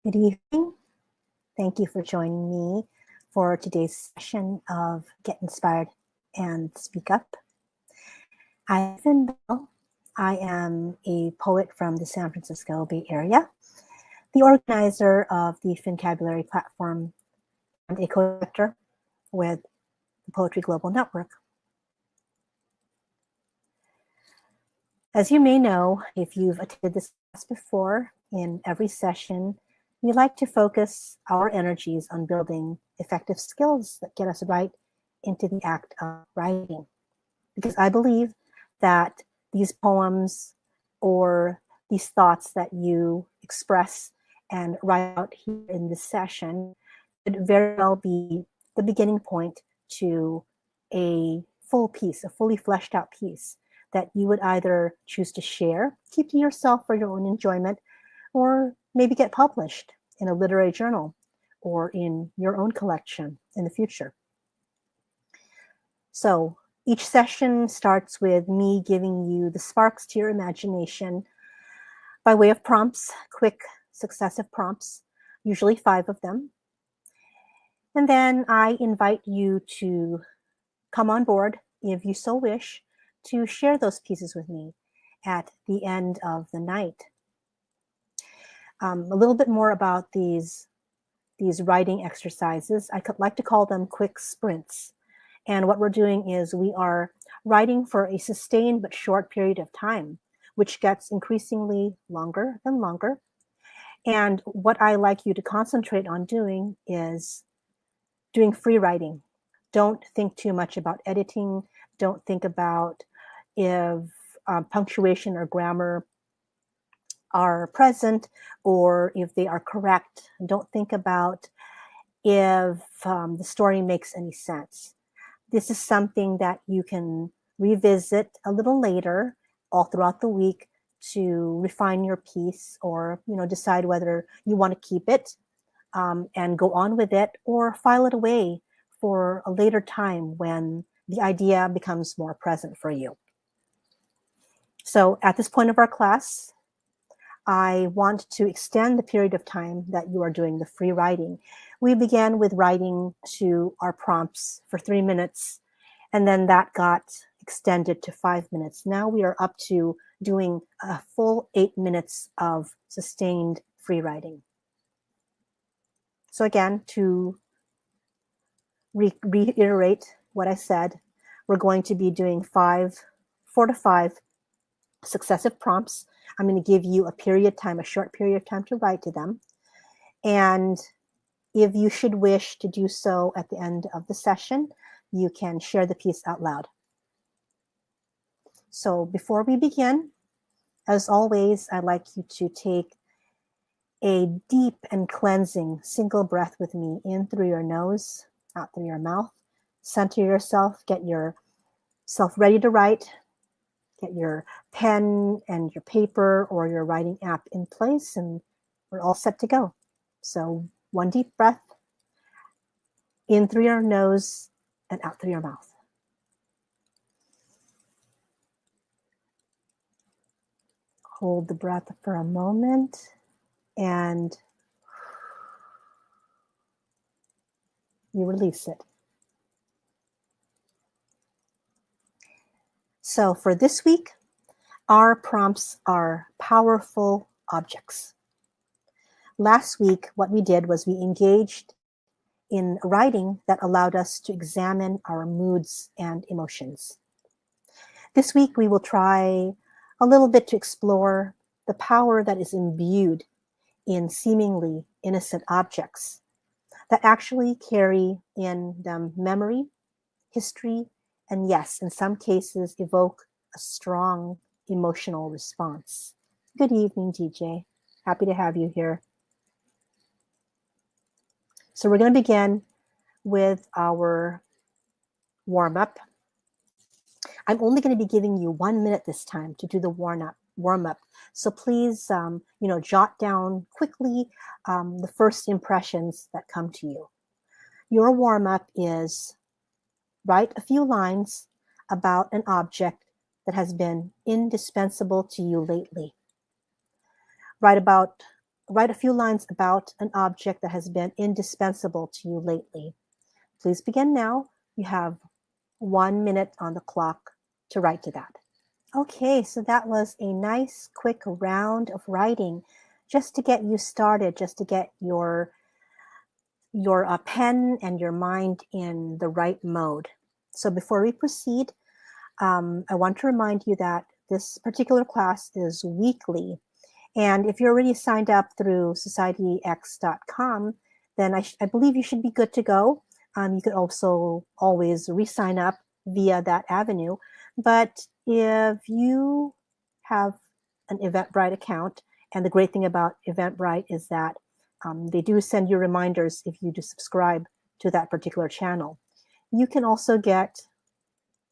Good evening. Thank you for joining me for today's session of Get Inspired and Speak Up. I'm Phynne Belle. I am a poet from the San Francisco Bay Area, the organizer of the Fincabulary platform, and a co-director with the Poetry Global Network. As you may know, if you've attended this class before, in every session, we like to focus our energies on building effective skills that get us right into the act of writing. Because I believe that these poems or these thoughts that you express and write out here in this session could very well be the beginning point to a full piece, a fully fleshed out piece that you would either choose to share, keep to yourself for your own enjoyment, or maybe get published in a literary journal or in your own collection in the future. So each session starts with me giving you the sparks to your imagination by way of prompts, quick successive prompts, usually 5 of them. And then I invite you to come on board, if you so wish, to share those pieces with me at the end of the night. A little bit more about these writing exercises. I like to call them quick sprints. And what we're doing is we are writing for a sustained but short period of time, which gets increasingly longer and longer. And what I like you to concentrate on doing is doing free writing. Don't think too much about editing. Don't think about if punctuation or grammar are present or if they are correct. Don't think about if the story makes any sense. This is something that you can revisit a little later, all throughout the week, to refine your piece or decide whether you want to keep it and go on with it, or file it away for a later time when the idea becomes more present for you. So at this point of our class, I want to extend the period of time that you are doing the free writing. We began with writing to our prompts for 3 minutes, and then that got extended to 5 minutes. Now we are up to doing a full 8 minutes of sustained free writing. So again, to reiterate what I said, we're going to be doing 4 to 5 successive prompts. I'm going to give you a short period of time to write to them. And if you should wish to do so at the end of the session, you can share the piece out loud. So before we begin, as always, I'd like you to take a deep and cleansing single breath with me, in through your nose, out through your mouth. Center yourself, get yourself ready to write. Get your pen and your paper or your writing app in place, and we're all set to go. So 1 deep breath, in through your nose and out through your mouth. Hold the breath for a moment and you release it. So for this week, our prompts are powerful objects. Last week, what we did was we engaged in writing that allowed us to examine our moods and emotions. This week, we will try a little bit to explore the power that is imbued in seemingly innocent objects that actually carry in them memory, history, and yes, in some cases, evoke a strong emotional response. Good evening, DJ. Happy to have you here. So we're going to begin with our warm-up. I'm only going to be giving you 1 minute this time to do the warm-up. So please, jot down quickly the first impressions that come to you. Your warm-up is write a few lines about an object that has been indispensable to you lately. Write about write a few lines about an object that has been indispensable to you lately. Please begin now. You have 1 minute on the clock to write to that. Okay, so that was a nice quick round of writing just to get you started, just to get your pen and your mind in the right mode. So before we proceed, I want to remind you that this particular class is weekly. And if you're already signed up through SocietyX.com, then I believe you should be good to go. You could also always re-sign up via that avenue. But if you have an Eventbrite account, and the great thing about Eventbrite is that they do send you reminders if you do subscribe to that particular channel. You can also get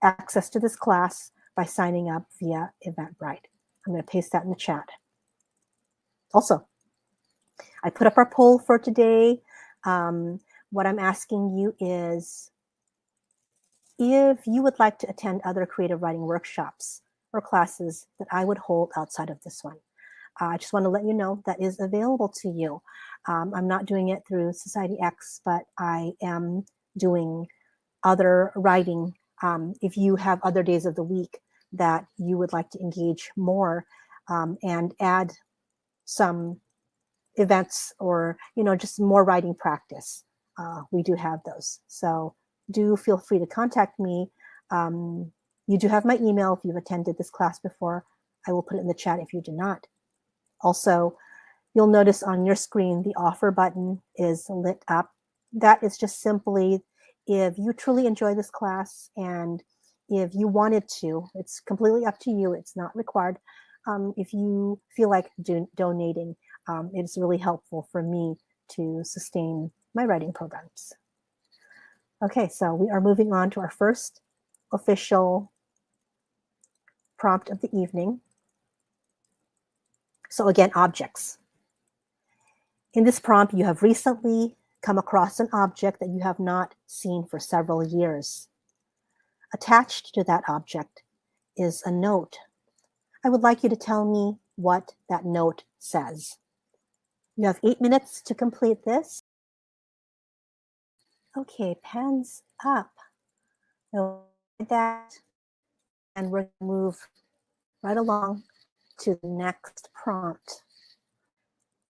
access to this class by signing up via Eventbrite. I'm going to paste that in the chat. Also, I put up our poll for today. What I'm asking you is if you would like to attend other creative writing workshops or classes that I would hold outside of this one. I just want to let you know that is available to you. I'm not doing it through SocietyX, but I am doing other writing. If you have other days of the week that you would like to engage more and add some events or just more writing practice, we do have those. So do feel free to contact me. You do have my email if you've attended this class before. I will put it in the chat if you do not. Also, you'll notice on your screen the offer button is lit up. That is just simply if you truly enjoy this class and if you wanted to, it's completely up to you. It's not required. If you feel like donating, it's really helpful for me to sustain my writing programs. Okay, so we are moving on to our first official prompt of the evening. So again, objects. In this prompt, you have recently come across an object that you have not seen for several years. Attached to that object is a note. I would like you to tell me what that note says. You have 8 minutes to complete this. Okay, pens up. So that, and we're going to move right along to the next prompt.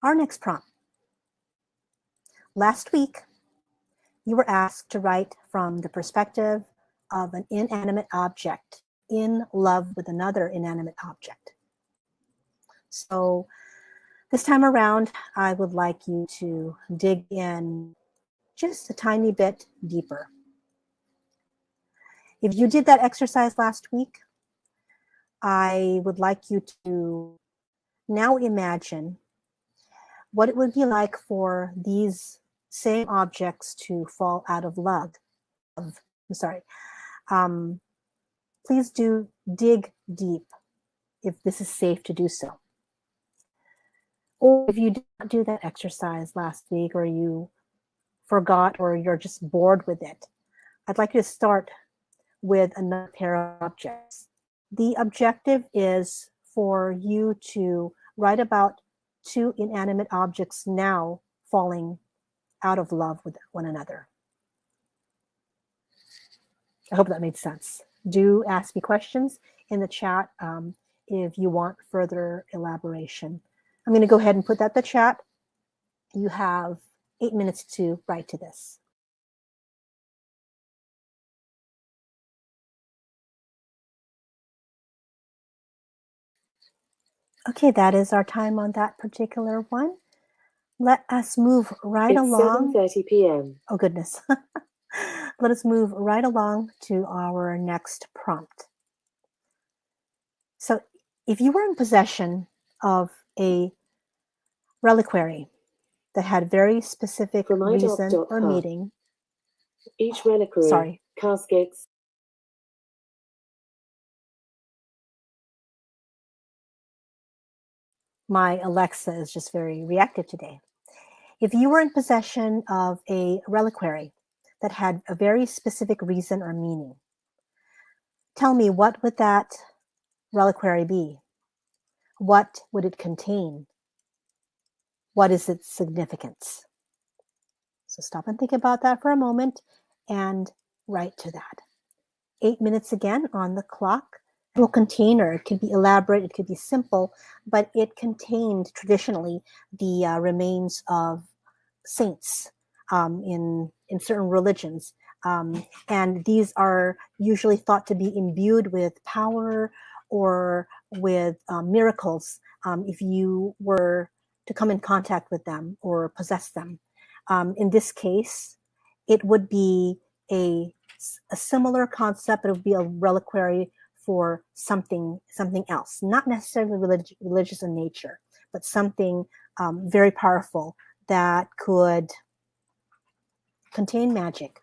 Our next prompt. Last week, you were asked to write from the perspective of an inanimate object in love with another inanimate object. So this time around, I would like you to dig in just a tiny bit deeper. If you did that exercise last week, I would like you to now imagine what it would be like for these same objects to fall out of love. Please do dig deep if this is safe to do so. Or if you did not do that exercise last week, or you forgot, or you're just bored with it, I'd like you to start with another pair of objects. The objective is for you to write about two inanimate objects now falling out of love with one another. I hope that made sense. Do ask me questions in the chat if you want further elaboration. I'm going to go ahead and put that in the chat. You have 8 minutes to write to this. Okay, that is our time on that particular one. Let us move right along. 7:30 p.m. Oh, goodness. Let us move right along to our next prompt. So if you were in possession of a reliquary that had very specific reason or meaning. Each reliquary, caskets. My Alexa is just very reactive today. If you were in possession of a reliquary that had a very specific reason or meaning, tell me, what would that reliquary be? What would it contain? What is its significance? So stop and think about that for a moment and write to that. 8 minutes again on the clock. Little container. It could be elaborate, it could be simple, but it contained traditionally the remains of saints in certain religions. And these are usually thought to be imbued with power or with miracles if you were to come in contact with them or possess them. In this case, it would be a similar concept, but it would be a reliquary for something else, not necessarily religious in nature, but something very powerful that could contain magic,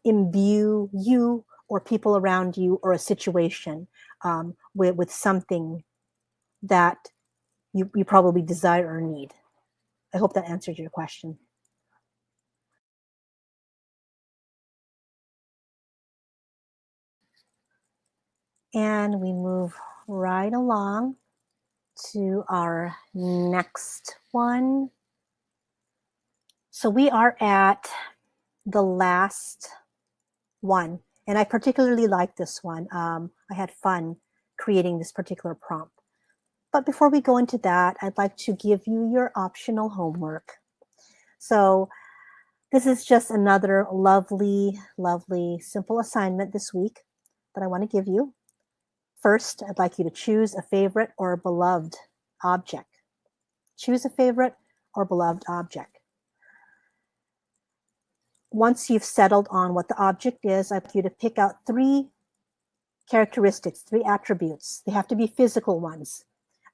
imbue you or people around you or a situation with something that you probably desire or need. I hope that answered your question. And we move right along to our next one. So we are at the last one, and I particularly like this one. I had fun creating this particular prompt. But before we go into that, I'd like to give you your optional homework. So this is just another lovely, lovely, simple assignment this week that I want to give you. First, I'd like you to choose a favorite or a beloved object. Choose a favorite or beloved object. Once you've settled on what the object is, I'd like you to pick out 3 characteristics, 3 attributes. They have to be physical ones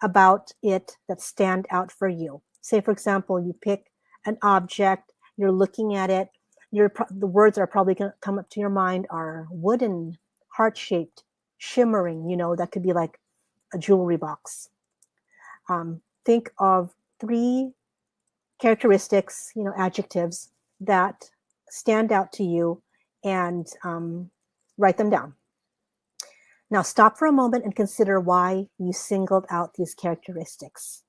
about it that stand out for you. Say, for example, you pick an object, you're looking at it, the words that are probably going to come up to your mind are wooden, heart-shaped, shimmering, that could be like a jewelry box. Think of 3 characteristics, adjectives that stand out to you and write them down. Now stop for a moment and consider why you singled out these characteristics.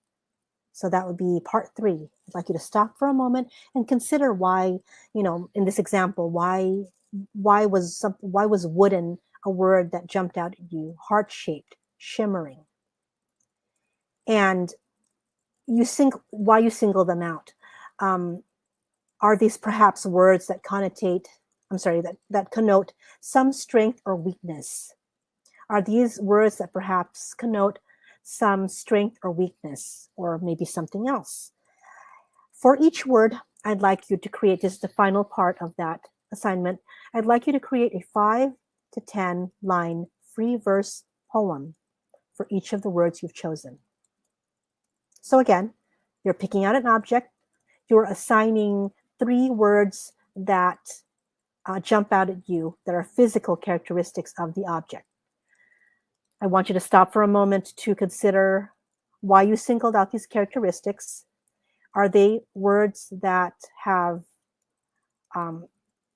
So that would be part 3. I'd like you to stop for a moment and consider why, in this example, why was wooden a word that jumped out at you, heart-shaped, shimmering, and why you single them out. Are these perhaps words that that connote some strength or weakness? Are these words that perhaps connote some strength or weakness, or maybe something else? For each word, I'd like you to create, this is the final part of that assignment, I'd like you to create a 5 to 10 line free verse poem for each of the words you've chosen. So again, you're picking out an object, you're assigning 3 words that jump out at you that are physical characteristics of the object. I want you to stop for a moment to consider why you singled out these characteristics. Are they words that have a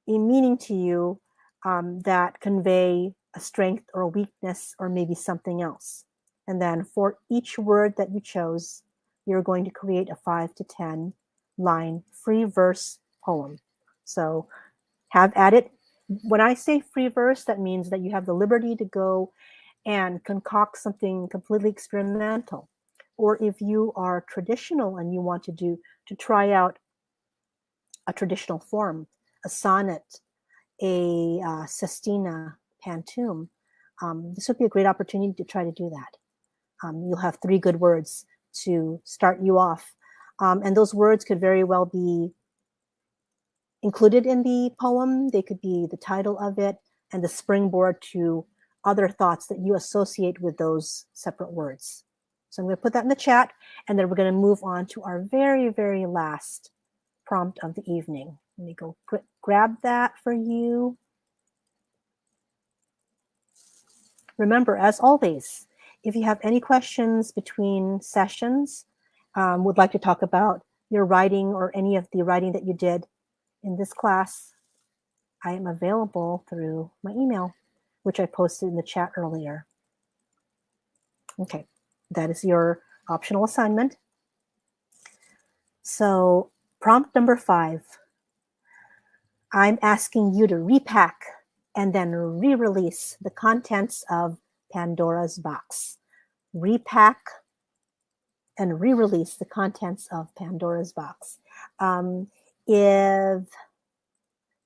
meaning to you that convey a strength or a weakness or maybe something else? And then for each word that you chose, you're going to create a 5 to 10 line free verse poem. So have at it. When I say free verse, that means that you have the liberty to go and concoct something completely experimental. Or if you are traditional and you want to try out a traditional form, a sonnet, a sestina, pantoum, this would be a great opportunity to try to do that. You'll have 3 good words to start you off. And those words could very well be included in the poem. They could be the title of it and the springboard to other thoughts that you associate with those separate words. So I'm going to put that in the chat, and then we're going to move on to our very, very last prompt of the evening. Let me go grab that for you. Remember, as always, if you have any questions between sessions, would like to talk about your writing or any of the writing that you did in this class, I am available through my email, which I posted in the chat earlier. Okay, that is your optional assignment. So prompt number 5, I'm asking you to repack and then re-release the contents of Pandora's box. Repack and re-release the contents of Pandora's box. If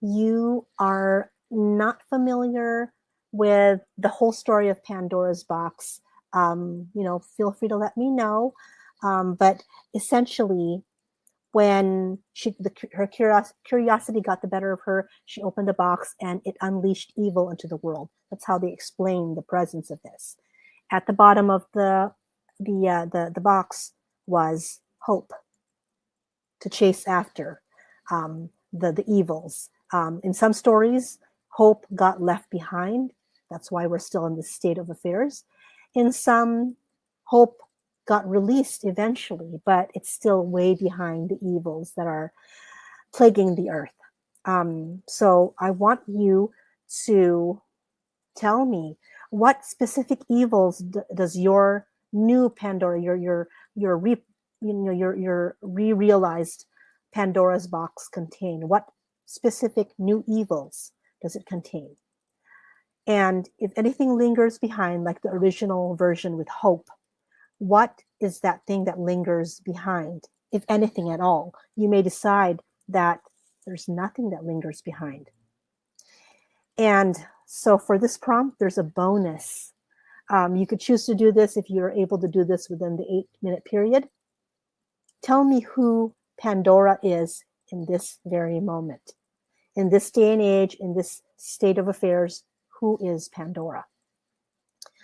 you are not familiar with the whole story of Pandora's box, feel free to let me know. But essentially, when her curiosity got the better of her, she opened the box and it unleashed evil into the world. That's how they explain the presence of this. At the bottom of the box was hope to chase after the evils. In some stories, hope got left behind. That's why we're still in this state of affairs. In some, hope got released eventually, but it's still way behind the evils that are plaguing the earth. So I want you to tell me, what specific evils does your new Pandora, your re-realized Pandora's box contain? What specific new evils does it contain? And if anything lingers behind, like the original version with hope, what is that thing that lingers behind, if anything at all? You may decide that there's nothing that lingers behind. And so for this prompt, there's a bonus. You could choose to do this if you're able to do this within the 8-minute period. Tell me who Pandora is in this very moment. In this day and age, in this state of affairs, who is Pandora?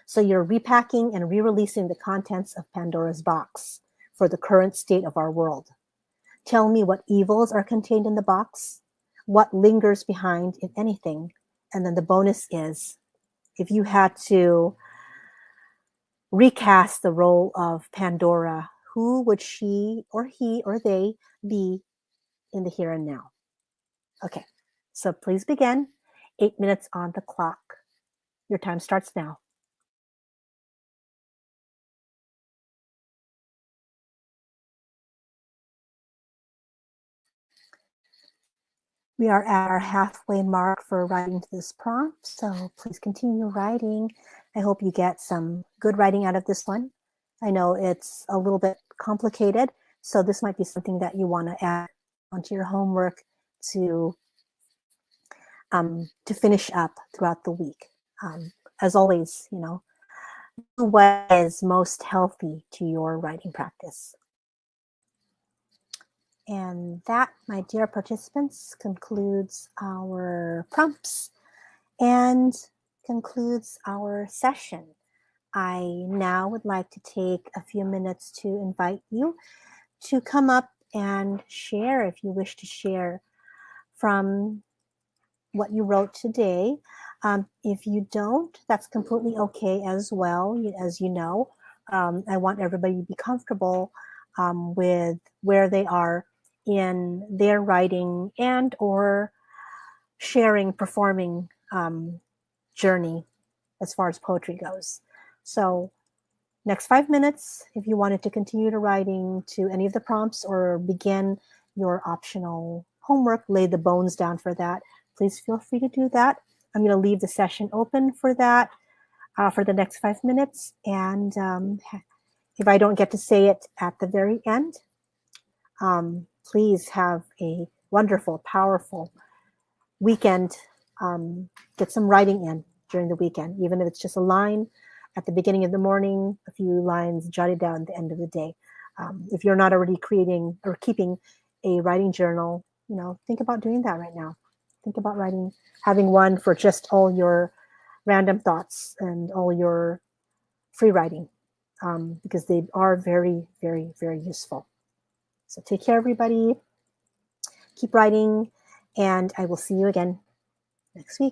So you're repacking and re-releasing the contents of Pandora's box for the current state of our world. Tell me what evils are contained in the box, what lingers behind, if anything. And then the bonus is, if you had to recast the role of Pandora, who would she or he or they be in the here and now? Okay, so please begin. 8 minutes on the clock. Your time starts now. We are at our halfway mark for writing this prompt, so please continue writing. I hope you get some good writing out of this one. I know it's a little bit complicated, so this might be something that you want to add onto your homework to finish up throughout the week. As always, what is most healthy to your writing practice. And that, my dear participants, concludes our prompts and concludes our session. I now would like to take a few minutes to invite you to come up and share, if you wish to share, from what you wrote today. If you don't, that's completely okay as well. As you know, I want everybody to be comfortable with where they are in their writing and or sharing, performing journey as far as poetry goes. So next 5 minutes, if you wanted to continue to writing to any of the prompts or begin your optional homework, lay the bones down for that, please feel free to do that. I'm going to leave the session open for that for the next 5 minutes. And if I don't get to say it at the very end, please have a wonderful, powerful weekend. Get some writing in during the weekend, even if it's just a line at the beginning of the morning, a few lines jotted down at the end of the day. If you're not already creating or keeping a writing journal, think about doing that right now. Think about writing, having one for just all your random thoughts and all your free writing, because they are very, very, very useful. So take care, everybody. Keep writing, and I will see you again next week.